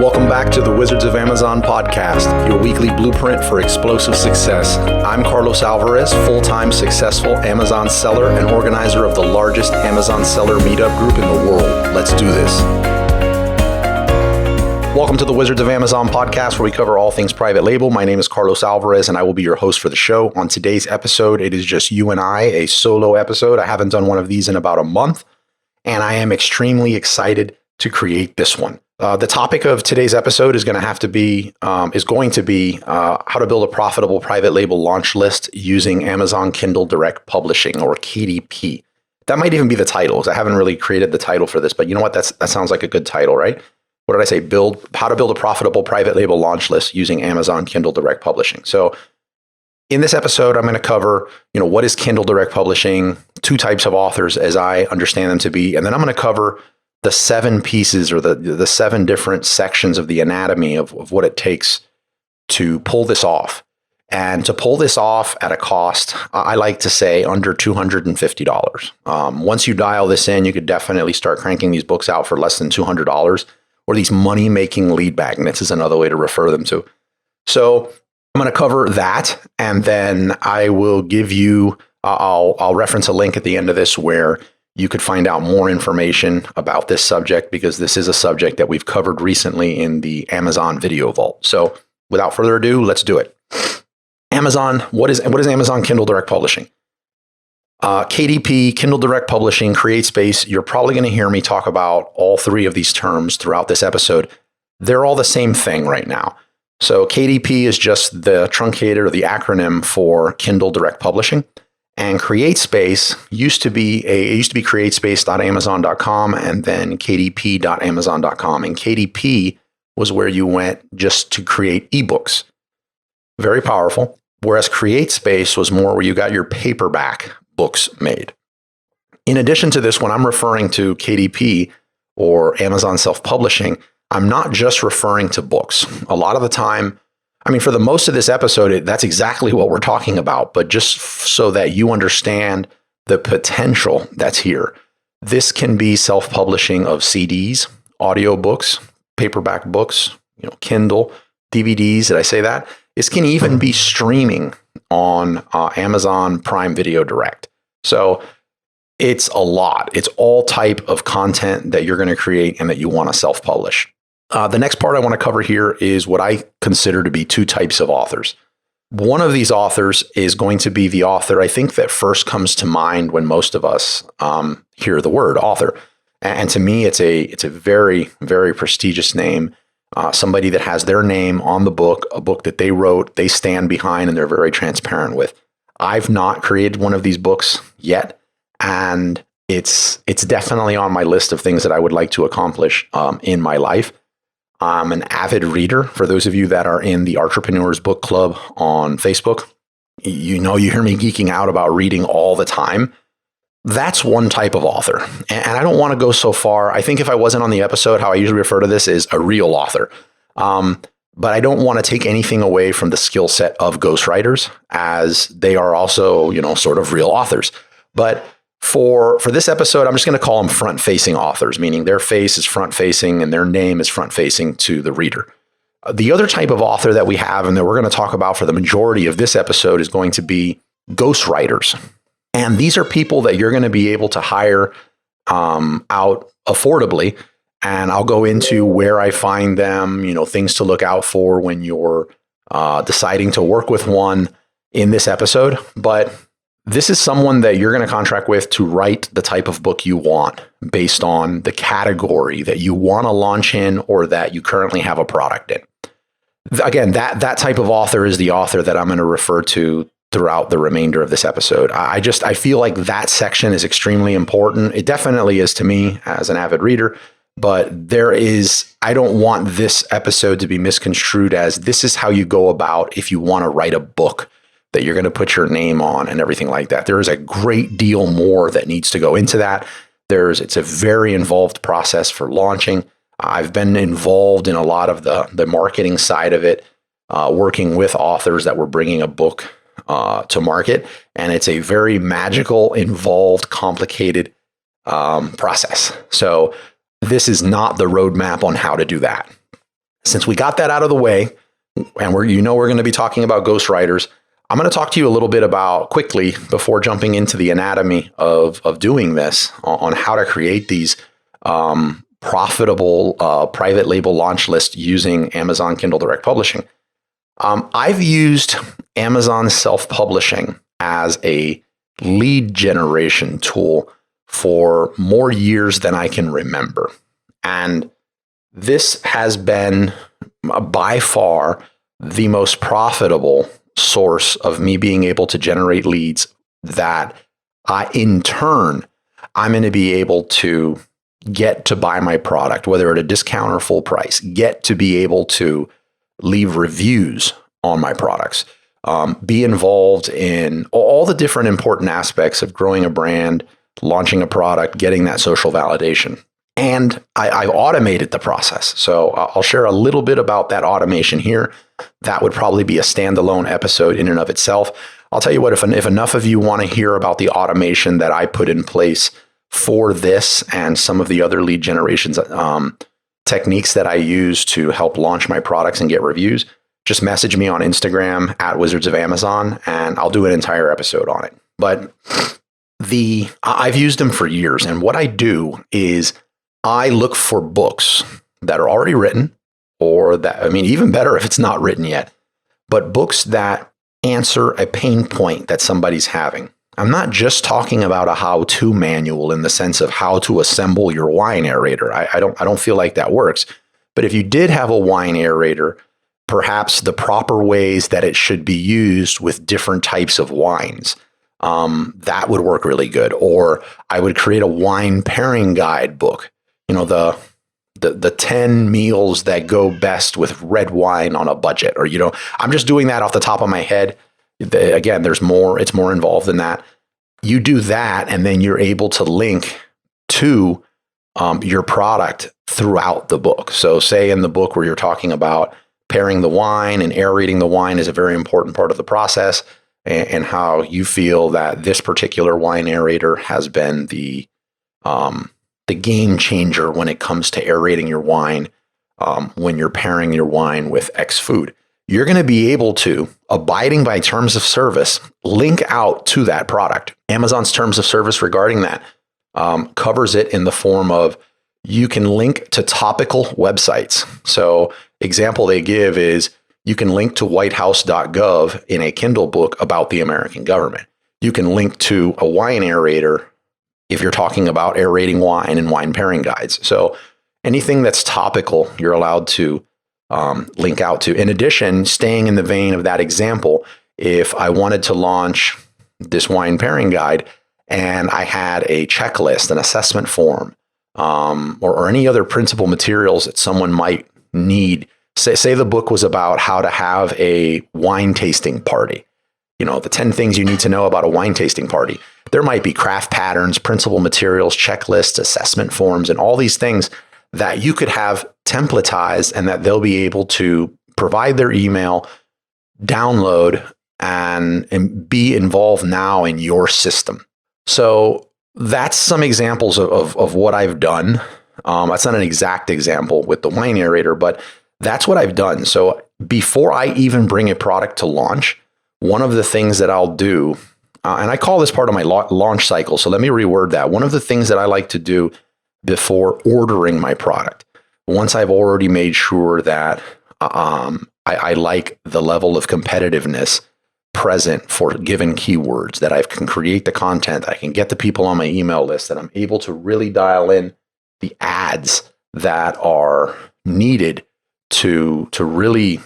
Welcome back to the Wizards of Amazon podcast, your weekly blueprint for explosive success. I'm Carlos Alvarez, full-time successful Amazon seller and organizer of the largest Amazon seller meetup group in the world. Let's do this. Welcome to the Wizards of Amazon podcast, where we cover all things private label. My name is Carlos Alvarez, and I will be your host for the show. On today's episode, it is just you and I, a solo episode. I haven't done one of these in about a month, and I am extremely excited to create this one. The topic of today's episode is going to be how to build a profitable private label launch list using Amazon Kindle Direct Publishing, or KDP. That might even be the title, because I haven't really created the title for this. But you know what? That sounds like a good title, right? What did I say? How to build a profitable private label launch list using Amazon Kindle Direct Publishing. So in this episode, I'm going to cover, what is Kindle Direct Publishing, two types of authors as I understand them to be, and then I'm going to cover the 7 pieces, or the 7 different sections of the anatomy of what it takes to pull this off. And to pull this off at a cost, I like to say under $250. Once you dial this in, you could definitely start cranking these books out for less than $200, or these money-making lead magnets is another way to refer them to. So I'm going to cover that, and then I will give you, I'll reference a link at the end of this where you could find out more information about this subject, because this is a subject that we've covered recently in the Amazon Video Vault. So without further ado, let's do it. Amazon, what is Amazon Kindle Direct Publishing? KDP, Kindle Direct Publishing, CreateSpace, you're probably going to hear me talk about all 3 of these terms throughout this episode. They're all the same thing right now. So KDP is just the truncated, or the acronym for Kindle Direct Publishing. And CreateSpace used to be CreateSpace.amazon.com and then KDP.amazon.com. And KDP was where you went just to create ebooks. Very powerful. Whereas CreateSpace was more where you got your paperback books made. In addition to this, when I'm referring to KDP or Amazon Self-Publishing, I'm not just referring to books. A lot of the time, for the most of this episode, that's exactly what we're talking about. But just so that you understand the potential that's here, this can be self-publishing of CDs, audiobooks, paperback books, Kindle, DVDs. Did I say that? This can even be streaming on Amazon Prime Video Direct. So it's a lot. It's all type of content that you're going to create and that you want to self-publish. The next part I want to cover here is what I consider to be 2 types of authors. One of these authors is going to be the author I think that first comes to mind when most of us hear the word author. And to me, it's a very, very prestigious name. Somebody that has their name on the book, a book that they wrote, they stand behind, and they're very transparent with. I've not created one of these books yet, and it's definitely on my list of things that I would like to accomplish in my life. I'm an avid reader. For those of you that are in the Entrepreneurs Book Club on Facebook, you hear me geeking out about reading all the time. That's one type of author. And I don't want to go so far. I think if I wasn't on the episode, how I usually refer to this is a real author. But I don't want to take anything away from the skill set of ghostwriters, as they are also, sort of real authors. But for this episode, I'm just going to call them front-facing authors, meaning their face is front-facing and their name is front-facing to the reader. The other type of author that we have and that we're going to talk about for the majority of this episode is going to be ghostwriters. And these are people that you're going to be able to hire out affordably. And I'll go into where I find them, things to look out for when you're deciding to work with one in this episode. But this is someone that you're going to contract with to write the type of book you want based on the category that you want to launch in or that you currently have a product in. Again, that type of author is the author that I'm going to refer to throughout the remainder of this episode. I feel like that section is extremely important. It definitely is to me as an avid reader, but I don't want this episode to be misconstrued as this is how you go about if you want to write a book that you're going to put your name on and everything like that. There is a great deal more that needs to go into that. It's a very involved process for launching. I've been involved in a lot of the marketing side of it, working with authors that were bringing a book to market. And it's a very magical, involved, complicated process. So this is not the roadmap on how to do that. since we got that out of the way, and we're going to be talking about ghostwriters, I'm going to talk to you a little bit about quickly before jumping into the anatomy of doing this on how to create these profitable private label launch lists using Amazon Kindle Direct Publishing. I've used Amazon self-publishing as a lead generation tool for more years than I can remember. And this has been by far the most profitable source of me being able to generate leads that in turn, I'm going to be able to get to buy my product, whether at a discount or full price, get to be able to leave reviews on my products, be involved in all the different important aspects of growing a brand, launching a product, getting that social validation. And I've automated the process. So I'll share a little bit about that automation here. That would probably be a standalone episode in and of itself. I'll tell you what, if enough of you want to hear about the automation that I put in place for this and some of the other lead generations techniques that I use to help launch my products and get reviews, just message me on Instagram at Wizards of Amazon, and I'll do an entire episode on it. But I've used them for years. And what I do is I look for books that are already written, or that, I mean, even better if it's not written yet, but books that answer a pain point that somebody's having. I'm not just talking about a how-to manual in the sense of how to assemble your wine aerator. I don't feel like that works. But if you did have a wine aerator, perhaps the proper ways that it should be used with different types of wines, that would work really good. Or I would create a wine pairing guide book. You know, the 10 meals that go best with red wine on a budget, or, I'm just doing that off the top of my head. Again, it's more involved than that. You do that, and then you're able to link to your product throughout the book. So say in the book where you're talking about pairing the wine and aerating the wine is a very important part of the process, and how you feel that this particular wine aerator has been the game changer when it comes to aerating your wine when you're pairing your wine with X food. You're going to be able to, abiding by terms of service, link out to that product. Amazon's terms of service regarding that covers it in the form of you can link to topical websites. So example they give is you can link to whitehouse.gov in a Kindle book about the American government. You can link to a wine aerator if you're talking about aerating wine and wine pairing guides. So anything that's topical, you're allowed to link out to. In addition, staying in the vein of that example, if I wanted to launch this wine pairing guide and I had a checklist, an assessment form, or any other principal materials that someone might need, say the book was about how to have a wine tasting party. The 10 things you need to know about a wine tasting party. There might be craft patterns, principal materials, checklists, assessment forms, and all these things that you could have templatized and that they'll be able to provide their email, download, and be involved now in your system. So that's some examples of what I've done. That's not an exact example with the wine aerator, but that's what I've done. So before I even bring a product to launch, one of the things that I'll do, and I call this part of my launch cycle, so let me reword that. One of the things that I like to do before ordering my product, once I've already made sure that I like the level of competitiveness present for given keywords, that I can create the content, I can get the people on my email list, that I'm able to really dial in the ads that are needed to really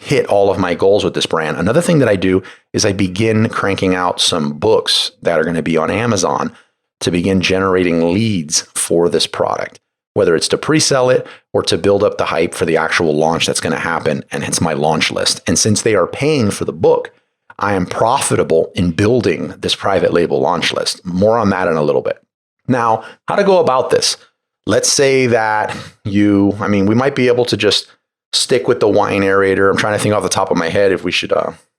hit all of my goals with this brand. Another thing that I do is I begin cranking out some books that are going to be on Amazon to begin generating leads for this product, whether it's to pre-sell it or to build up the hype for the actual launch that's going to happen, and hence my launch list. And since they are paying for the book, I am profitable in building this private label launch list. More on that in a little bit. Now, how to go about this? Let's say that we might be able to just stick with the wine aerator. I'm trying to think off the top of my head if we should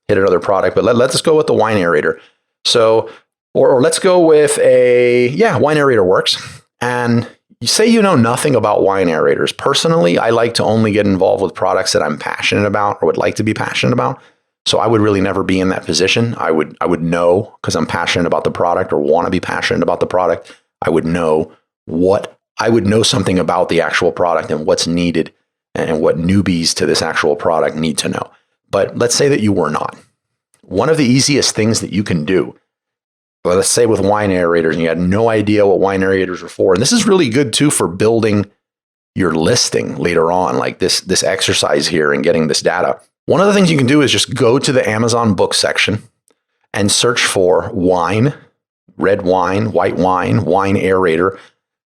hit another product, but let's go with the wine aerator. So, or let's go with wine aerator works. And You say you know nothing about wine aerators. Personally, I like to only get involved with products that I'm passionate about or would like to be passionate about. So I would really never be in that position. I would know because I'm passionate about the product or want to be passionate about the product. I would know something about the actual product and what's needed and what newbies to this actual product need to know. But let's say that you were not. One of the easiest things that you can do, let's say with wine aerators, and you had no idea what wine aerators are for. And this is really good too for building your listing later on, like this exercise here and getting this data. One of the things you can do is just go to the Amazon book section and search for wine, red wine, white wine, wine aerator.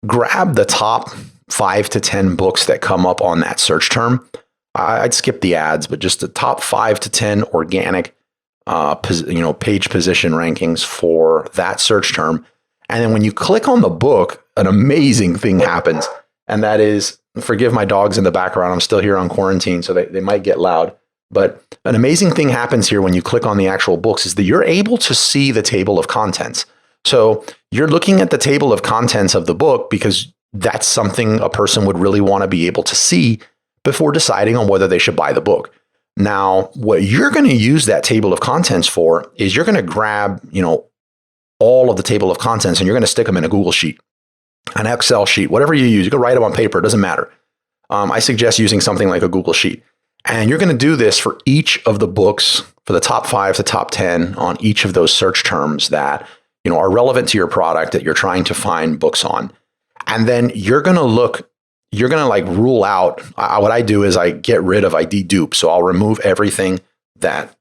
Grab the top 5 to 10 books that come up on that search term. I'd skip the ads, but just the top 5 to 10 organic page position rankings for that search term. And then when you click on the book, an amazing thing happens. And that is, forgive my dogs in the background, I'm still here on quarantine, so they might get loud. But an amazing thing happens here when you click on the actual books is that you're able to see the table of contents. So you're looking at the table of contents of the book because that's something a person would really want to be able to see before deciding on whether they should buy the book. Now, what you're going to use that table of contents for is you're going to grab, all of the table of contents and you're going to stick them in a Google sheet, an Excel sheet, whatever you use. You can write them on paper. It doesn't matter. I suggest using something like a Google sheet. And you're going to do this for each of the books, for the top 5 to top 10 on each of those search terms that, are relevant to your product that you're trying to find books on. And then you're going to rule out, what I do is I dedupe. So I'll remove everything that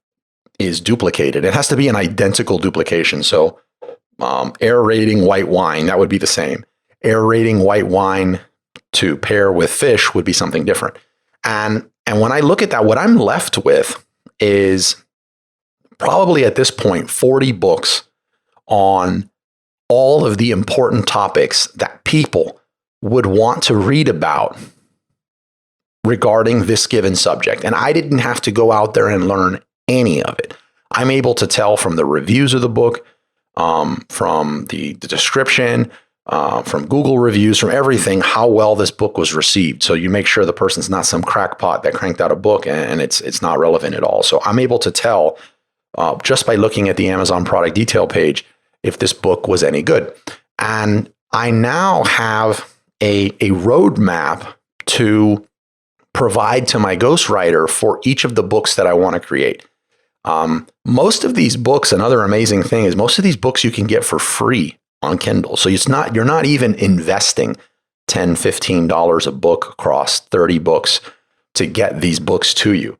is duplicated. It has to be an identical duplication. So aerating white wine, that would be the same. Aerating white wine to pair with fish would be something different. And when I look at that, what I'm left with is probably at this point 40 books on all of the important topics that people would want to read about regarding this given subject. And I didn't have to go out there and learn any of it. I'm able to tell from the reviews of the book, from the description, from Google reviews, from everything, how well this book was received. So you make sure the person's not some crackpot that cranked out a book and it's not relevant at all. So I'm able to tell just by looking at the Amazon product detail page if this book was any good. And I now have a roadmap to provide to my ghostwriter for each of the books that I want to create. Most of these books, another amazing thing is most of these books you can get for free on Kindle. So you're not even investing $10, $15 a book across 30 books to get these books to you.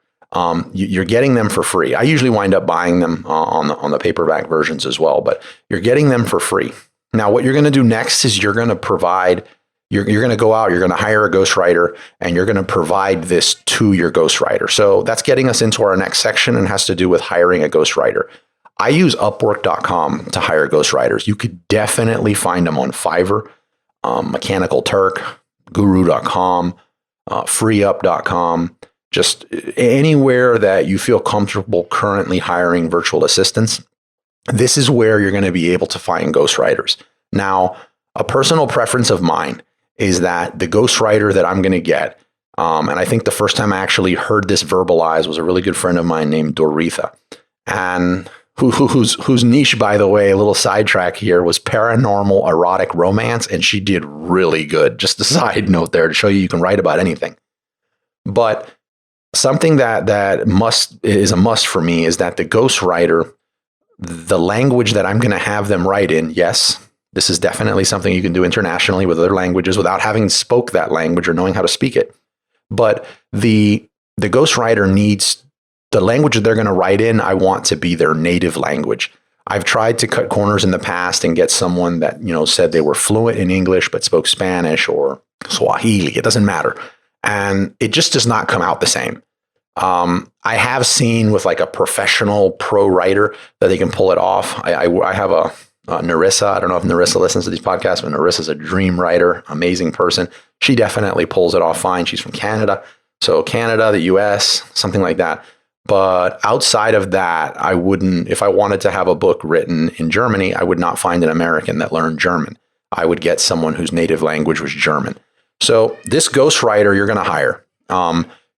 You're getting them for free. I usually wind up buying them on the paperback versions as well, but you're getting them for free. Now, what you're going to do next is you're going to go out, you're going to hire a ghostwriter, and you're going to provide this to your ghostwriter. So that's getting us into our next section and has to do with hiring a ghostwriter. I use Upwork.com to hire ghostwriters. You could definitely find them on Fiverr, Mechanical Turk, Guru.com, FreeUp.com, just anywhere that you feel comfortable currently hiring virtual assistants. This is where you're going to be able to find ghostwriters. Now, a personal preference of mine is that the ghostwriter that I'm going to get, and I think the first time I actually heard this verbalized was a really good friend of mine named Doretha, and whose niche, by the way, a little sidetrack here, was paranormal erotic romance, and she did really good. Just a side note there to show you can write about anything. But something that is a must for me is that the ghostwriter, the language that I'm going to have them write in, yes, this is definitely something you can do internationally with other languages without having spoke that language or knowing how to speak it. But the ghostwriter needs the language that they're going to write in. I want to be their native language. I've tried to cut corners in the past and get someone that, said they were fluent in English, but spoke Spanish or Swahili. It doesn't matter. And it just does not come out the same. I have seen with like a professional pro writer that they can pull it off. I have a Narissa. I don't know if Narissa listens to these podcasts, but Narissa's a dream writer, amazing person. She definitely pulls it off fine. She's from Canada. So Canada, the US, something like that. But outside of that, I wouldn't, if I wanted to have a book written in Germany, I would not find an American that learned German. I would get someone whose native language was German. So this ghostwriter you're going to hire.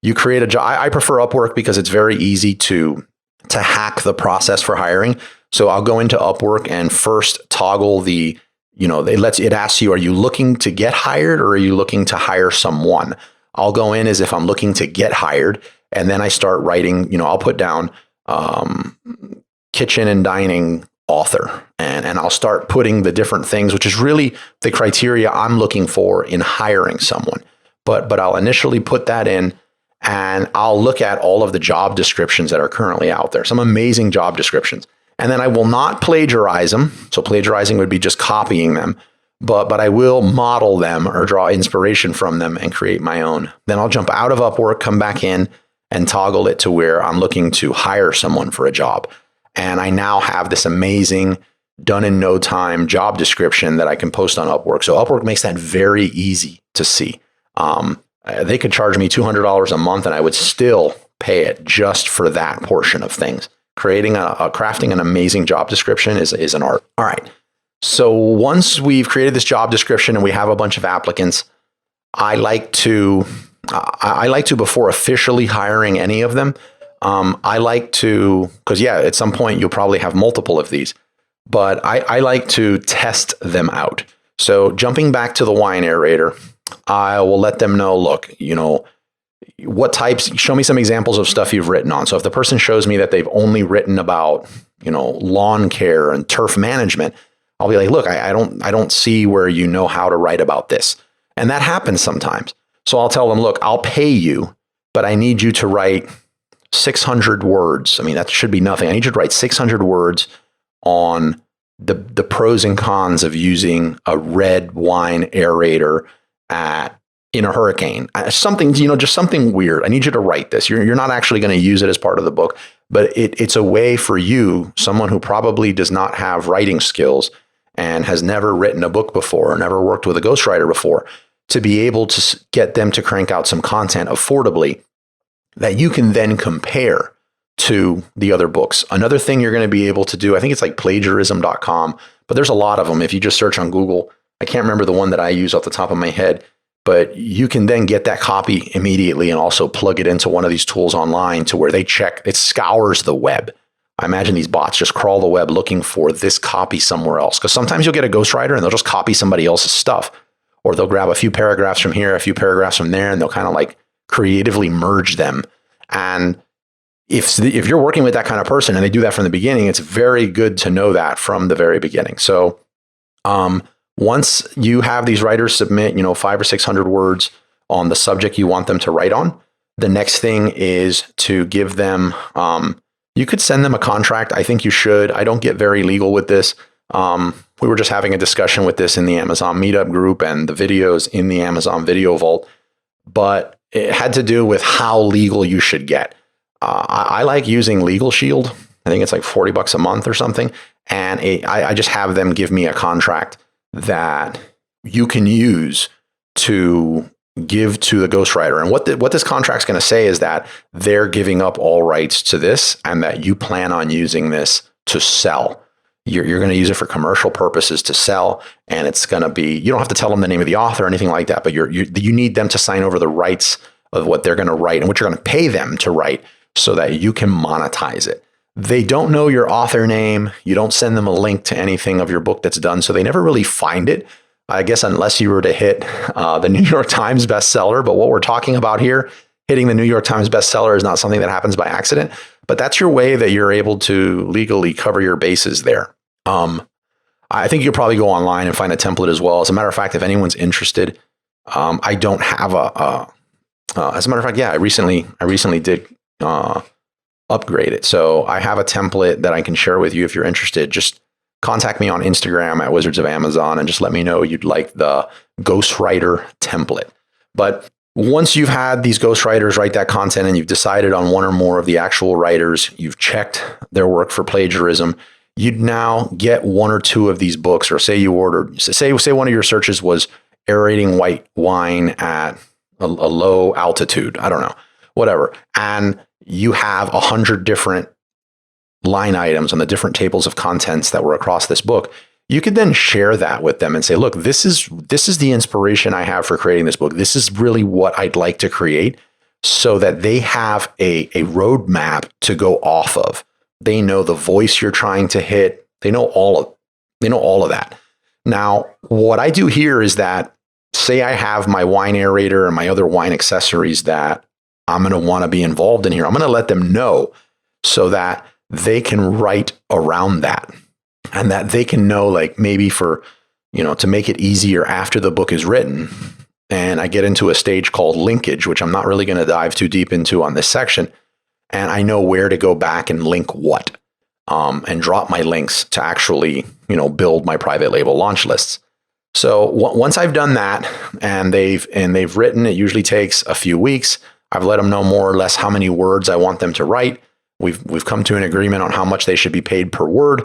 You create a job. I prefer Upwork because it's very easy to hack the process for hiring. So I'll go into Upwork and first toggle the, it asks you, are you looking to get hired or are you looking to hire someone? I'll go in as if I'm looking to get hired. And then I start writing, I'll put down kitchen and dining author, and I'll start putting the different things, which is really the criteria I'm looking for in hiring someone. But I'll initially put that in, and I'll look at all of the job descriptions that are currently out there, some amazing job descriptions. And then I will not plagiarize them. So plagiarizing would be just copying them, but I will model them or draw inspiration from them and create my own. Then I'll jump out of Upwork, come back in and toggle it to where I'm looking to hire someone for a job. And I now have this amazing done in no time job description that I can post on Upwork. So Upwork makes that very easy to see. They could charge me $200 a month and I would still pay it just for that portion of things. Crafting an amazing job description is an art. All right. So once we've created this job description and we have a bunch of applicants, I like to before officially hiring any of them, I like to, because at some point you'll probably have multiple of these, but I like to test them out. So jumping back to the wine aerator, I will let them know, look, what types, show me some examples of stuff you've written on. So if the person shows me that they've only written about, lawn care and turf management, I'll be like, look, I don't see where you know how to write about this. And that happens sometimes. So I'll tell them, look, I'll pay you, but I need you to write 600 words. I mean, that should be nothing. I need you to write 600 words on the pros and cons of using a red wine aerator in a hurricane. Something, just something weird. I need you to write this. You're not actually going to use it as part of the book, but it's a way for you, someone who probably does not have writing skills and has never written a book before or never worked with a ghostwriter before, to be able to get them to crank out some content affordably that you can then compare to the other books. Another thing you're going to be able to do, I think it's like plagiarism.com, but there's a lot of them. If you just search on Google, I can't remember the one that I use off the top of my head, but you can then get that copy immediately and also plug it into one of these tools online to where it scours the web. I imagine these bots just crawl the web looking for this copy somewhere else. Because sometimes you'll get a ghostwriter and they'll just copy somebody else's stuff, or they'll grab a few paragraphs from here, a few paragraphs from there, and they'll kind of like creatively merge them. And if you're working with that kind of person and they do that from the beginning, it's very good to know that from the very beginning. So once you have these writers submit, 500 or 600 words on the subject you want them to write on, the next thing is to give them, you could send them a contract. I think you should. I don't get very legal with this. We were just having a discussion with this in the Amazon meetup group and the videos in the Amazon Video Vault, but it had to do with how legal you should get. I like using Legal Shield. I think it's like $40 a month or something. And I just have them give me a contract that you can use to give to the ghostwriter. And what this contract's going to say is that they're giving up all rights to this and that you plan on using this to sell. You're going to use it for commercial purposes to sell. And it's going to be, you don't have to tell them the name of the author or anything like that, but you need them to sign over the rights of what they're going to write and what you're going to pay them to write so that you can monetize it. They don't know your author name. You don't send them a link to anything of your book that's done, so they never really find it. I guess unless you were to hit the New York Times bestseller. But what we're talking about here, hitting the New York Times bestseller, is not something that happens by accident. But that's your way that you're able to legally cover your bases there. I think you'll probably go online and find a template as well. As a matter of fact, if anyone's interested, I don't have as a matter of fact, I recently did upgrade it. So I have a template that I can share with you if you're interested. Just contact me on Instagram at Wizards of Amazon and just let me know you'd like the ghostwriter template. But once you've had these ghostwriters write that content and you've decided on one or more of the actual writers, you've checked their work for plagiarism, you'd now get one or two of these books, or say you ordered, say one of your searches was aerating white wine at a low altitude. I don't know, whatever. And you have 100 different line items on the different tables of contents that were across this book. you could then share that with them and say, look, this is the inspiration I have for creating this book. This is really what I'd like to create, so that they have a roadmap to go off of. They know the voice you're trying to hit. They know all of that. Now, what I do here is that, say I have my wine aerator and my other wine accessories that I'm going to want to be involved in here. I'm going to let them know so that they can write around that, and that they can know, like, maybe for, to make it easier after the book is written, and I get into a stage called linkage, which I'm not really going to dive too deep into on this section. And I know where to go back and link what, and drop my links to actually, build my private label launch lists. So once I've done that and they've written, it usually takes a few weeks. I've let them know more or less how many words I want them to write. We've come to an agreement on how much they should be paid per word.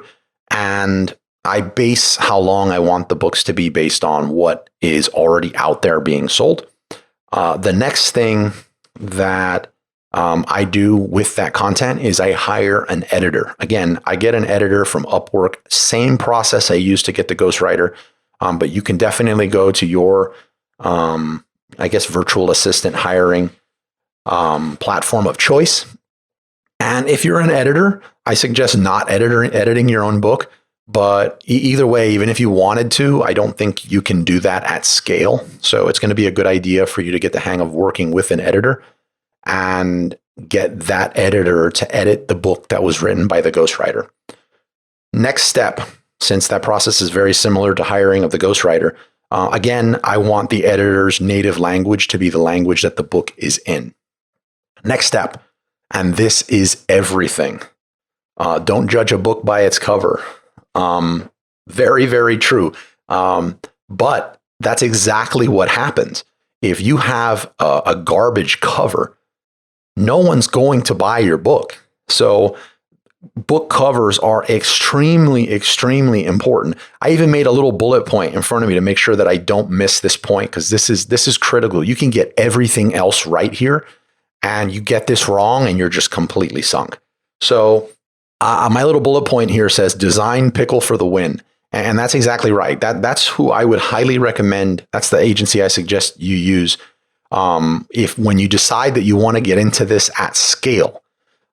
And I base how long I want the books to be based on what is already out there being sold. The next thing that I do with that content is I hire an editor. Again, I get an editor from Upwork, same process I use to get the ghostwriter, but you can definitely go to your, virtual assistant hiring platform of choice. And if you're an editor, I suggest not editing your own book. But either way, even if you wanted to, I don't think you can do that at scale. So it's going to be a good idea for you to get the hang of working with an editor and get that editor to edit the book that was written by the ghostwriter. Next step, since that process is very similar to hiring of the ghostwriter, again, I want the editor's native language to be the language that the book is in. Next step, and this is everything. Don't judge a book by its cover. Very, very true. But that's exactly what happens. If you have a garbage cover, no one's going to buy your book. So book covers are extremely, extremely important. I even made a little bullet point in front of me to make sure that I don't miss this point, because this is critical. You can get everything else right here, and you get this wrong and you're just completely sunk. So my little bullet point here says design pickle for the win. And that's exactly right. That's who I would highly recommend. That's the agency I suggest you use. If when you decide that you want to get into this at scale,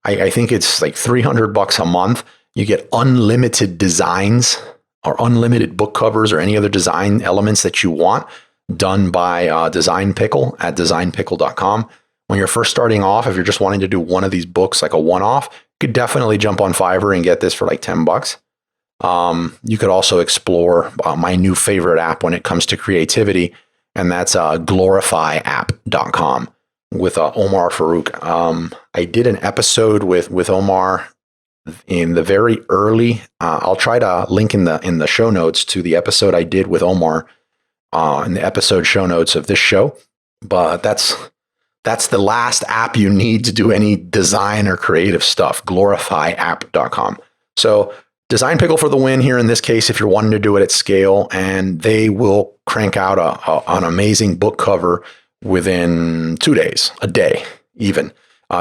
I think it's like $300 a month. You get unlimited designs or unlimited book covers or any other design elements that you want done by Design Pickle at designpickle.com. When you're first starting off, if you're just wanting to do one of these books, like a one-off, you could definitely jump on Fiverr and get this for like $10. You could also explore my new favorite app when it comes to creativity, and that's glorifyapp.com with Omar Farouk. I did an episode with Omar in the very early. I'll try to link in the show notes to the episode I did with Omar in the episode show notes of this show. But that's the last app you need to do any design or creative stuff, glorifyapp.com. So Design Pickle for the win here in this case, if you're wanting to do it at scale, and they will crank out an amazing book cover within 2 days, a day even,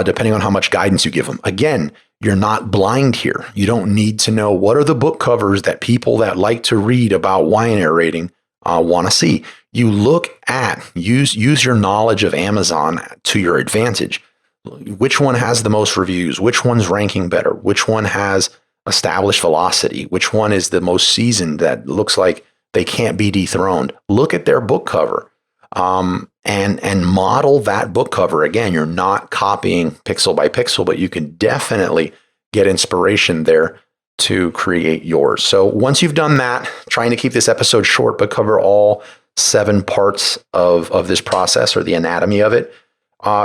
depending on how much guidance you give them. Again, you're not blind here. You don't need to know what are the book covers that people that like to read about wine aerating want to see. You look at, use your knowledge of Amazon to your advantage. Which one has the most reviews? Which one's ranking better? Which one has established velocity? Which one is the most seasoned that looks like they can't be dethroned? Look at their book cover and model that book cover. Again, you're not copying pixel by pixel, but you can definitely get inspiration there to create yours. So once you've done that, trying to keep this episode short, but cover all 7 parts of this process or the anatomy of it,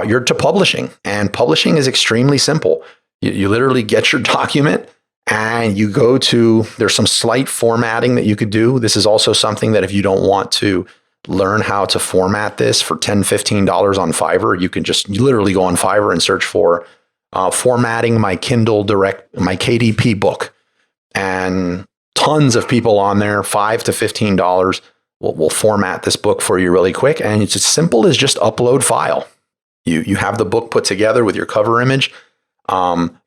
you're to publishing. And publishing is extremely simple. You literally get your document and you go to, there's some slight formatting that you could do. This is also something that if you don't want to learn how to format this for $10, $15 on Fiverr, you literally go on Fiverr and search for formatting my Kindle Direct, my KDP book. And tons of people on there, $5 to $15 will format this book for you really quick. And it's as simple as just upload file. You have the book put together with your cover image.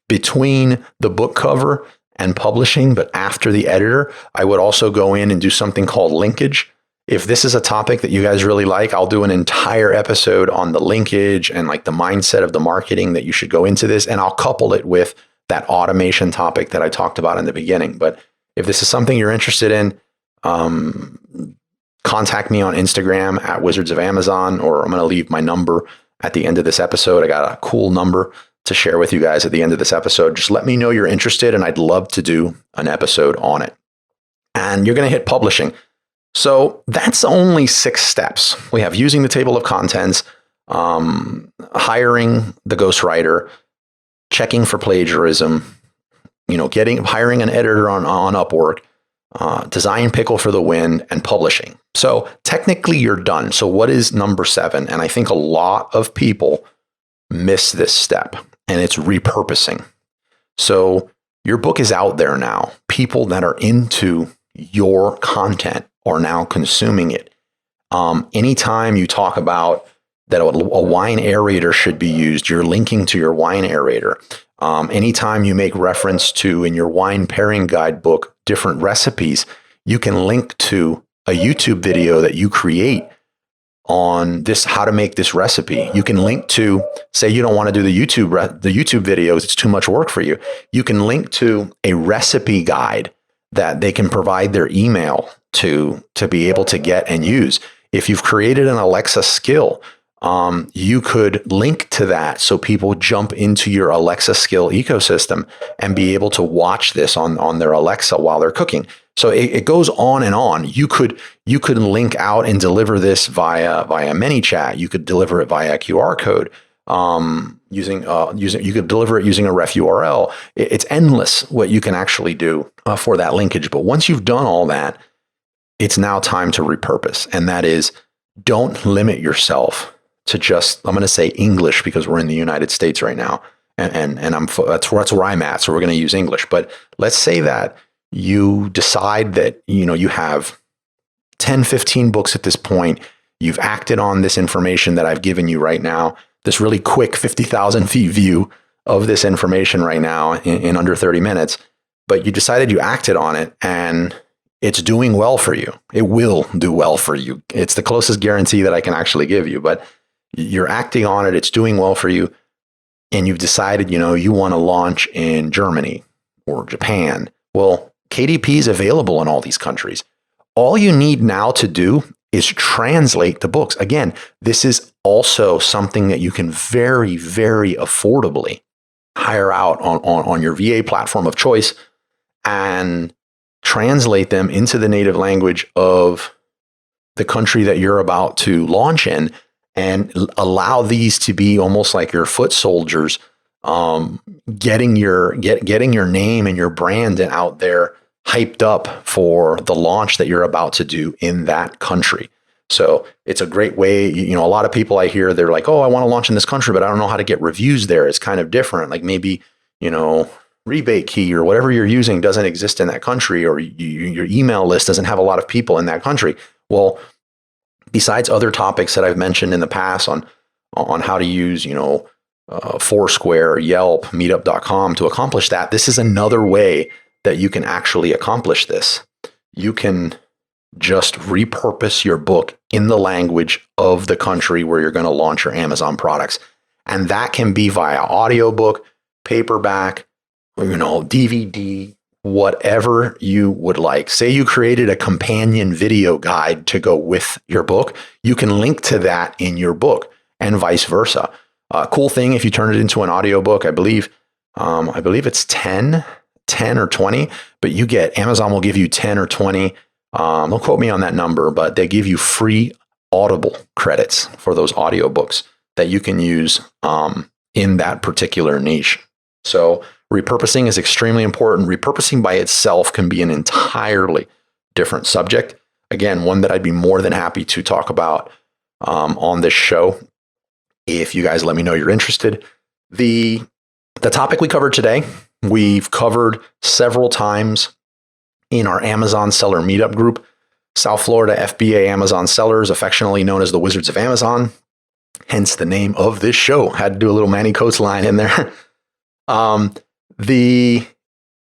Between the book cover and publishing, but after the editor, I would also go in and do something called linkage. If this is a topic that you guys really like, I'll do an entire episode on the linkage and like the mindset of the marketing that you should go into this. And I'll couple it with that automation topic that I talked about in the beginning. But if this is something you're interested in, contact me on Instagram at Wizards of Amazon, or I'm going to leave my number at the end of this episode. I got a cool number to share with you guys at the end of this episode. Just let me know you're interested, and I'd love to do an episode on it. And you're going to hit publishing. So that's only 6 steps. We have using the table of contents, hiring the ghostwriter, checking for plagiarism, hiring an editor on Upwork, design pickle for the win, and publishing. So technically you're done. So what is number 7? And I think a lot of people miss this step, and it's repurposing. So your book is out there now. People that are into your content are now consuming it. Anytime you talk about that a wine aerator should be used, you're linking to your wine aerator. Anytime you make reference to in your wine pairing guidebook different recipes, you can link to a YouTube video that you create on this, how to make this recipe. You can link to, say you don't want to do the YouTube videos, it's too much work for you. You can link to a recipe guide that they can provide their email to be able to get and use. If you've created an Alexa skill, you could link to that so people jump into your Alexa skill ecosystem and be able to watch this on their Alexa while they're cooking. So it goes on and on. You could link out and deliver this via ManyChat. You could deliver it via QR code. You could deliver it using a ref URL. It's endless what you can actually do for that linkage. But once you've done all that, it's now time to repurpose. And that is, don't limit yourself to just, I'm going to say English because we're in the United States right now. And that's where I'm at. So we're going to use English. But let's say that you decide that, you have 10, 15 books at this point. You've acted on this information that I've given you right now, this really quick 50,000 feet view of this information right now in under 30 minutes. But you decided you acted on it and it's doing well for you. It will do well for you. It's the closest guarantee that I can actually give you, but you're acting on it. It's doing well for you. And you've decided, you want to launch in Germany or Japan. Well, KDP is available in all these countries. All you need now to do is translate the books. Again, this is also something that you can very, very affordably hire out on your VA platform of choice and translate them into the native language of the country that you're about to launch in, and allow these to be almost like your foot soldiers, getting your name and your brand out there, hyped up for the launch that you're about to do in that country. So it's a great way. A lot of people I hear, they're like, oh, I want to launch in this country, but I don't know how to get reviews there. It's kind of different. Like maybe, Rebate Key or whatever you're using doesn't exist in that country, or your email list doesn't have a lot of people in that country. Well, besides other topics that I've mentioned in the past on how to use, Foursquare, Yelp, Meetup.com to accomplish that, this is another way that you can actually accomplish this. You can just repurpose your book in the language of the country where you're going to launch your Amazon products. And that can be via audiobook, paperback, DVD, whatever you would like. Say you created a companion video guide to go with your book. You can link to that in your book and vice versa. Cool thing, if you turn it into an audiobook, I believe it's 10 or 20, but Amazon will give you 10 or 20. Don't quote me on that number, but they give you free Audible credits for those audiobooks that you can use in that particular niche. So repurposing is extremely important. Repurposing by itself can be an entirely different subject. Again, one that I'd be more than happy to talk about on this show if you guys let me know you're interested. The topic we covered today, we've covered several times in our Amazon Seller Meetup group, South Florida FBA Amazon Sellers, affectionately known as the Wizards of Amazon, hence the name of this show. Had to do a little Manny Coats line in there.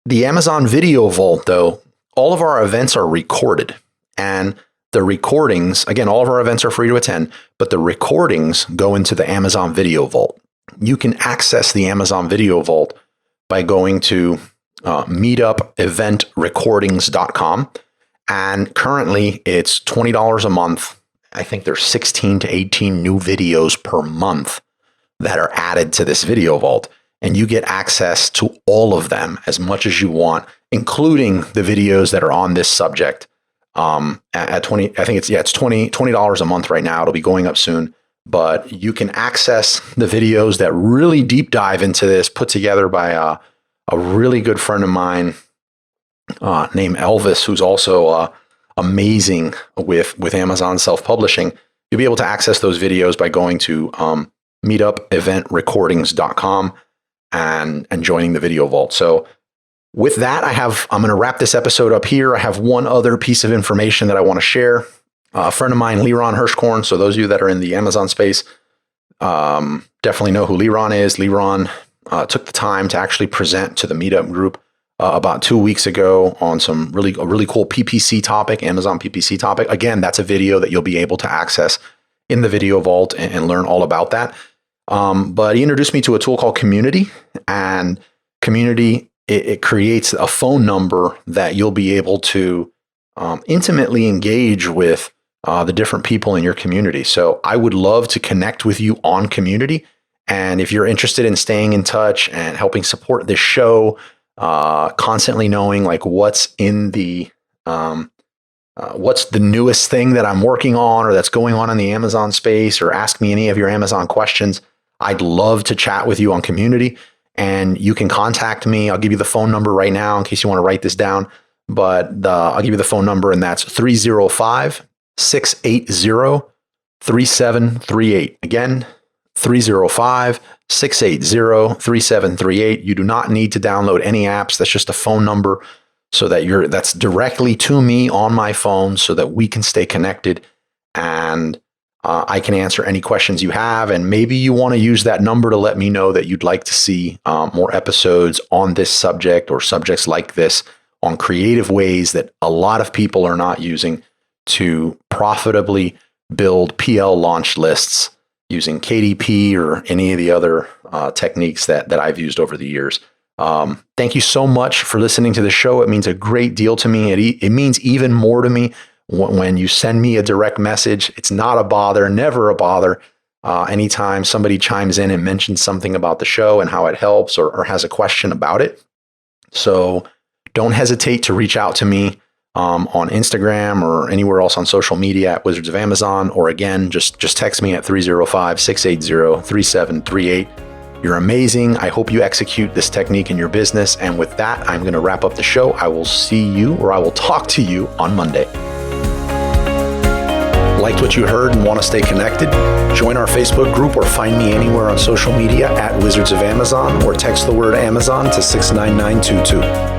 The Amazon Video Vault, though, all of our events are recorded, and the recordings, again, all of our events are free to attend, but the recordings go into the Amazon Video Vault. You can access the Amazon Video Vault by going to meetupeventrecordings.com. And currently it's $20 a month. I think there's 16 to 18 new videos per month that are added to this video vault. And you get access to all of them as much as you want, including the videos that are on this subject. At 20, I think it's $20 a month right now. It'll be going up soon, but you can access the videos that really deep dive into this, put together by a really good friend of mine named Elvis, who's also amazing with Amazon self-publishing. You'll be able to access those videos by going to meetupeventrecordings.com and joining the video vault. So with that, I'm going to wrap this episode up here. I have one other piece of information that I want to share. A friend of mine, Liron Hirschkorn. So those of you that are in the Amazon space definitely know who Liron is. Liron took the time to actually present to the Meetup group about 2 weeks ago on a really cool PPC topic, Amazon PPC topic. Again, that's a video that you'll be able to access in the video vault and learn all about that. But he introduced me to a tool called Community, and Community, it creates a phone number that you'll be able to intimately engage with the different people in your community. So I would love to connect with you on Community. And if you're interested in staying in touch and helping support this show, constantly knowing like what's the newest thing that I'm working on or that's going on in the Amazon space, or ask me any of your Amazon questions, I'd love to chat with you on Community. And you can contact me. I'll give you the phone number right now in case you want to write this down. But I'll give you the phone number, and that's 305-680-3738. Again, 305-680-3738. You do not need to download any apps. That's just a phone number so that that's directly to me on my phone so that we can stay connected, and I can answer any questions you have. And maybe you want to use that number to let me know that you'd like to see more episodes on this subject or subjects like this on creative ways that a lot of people are not using to profitably build PL launch lists using KDP or any of the other techniques that I've used over the years. Thank you so much for listening to the show. It means a great deal to me. It means even more to me when you send me a direct message. It's not a bother, never a bother. Anytime somebody chimes in and mentions something about the show and how it helps or has a question about it. So don't hesitate to reach out to me on Instagram or anywhere else on social media at Wizards of Amazon, or again, just text me at 305-680-3738. You're amazing. I hope you execute this technique in your business. And with that, I'm going to wrap up the show. I will see you, or I will talk to you on Monday. Liked what you heard and want to stay connected? Join our Facebook group or find me anywhere on social media at Wizards of Amazon, or text the word Amazon to 69922.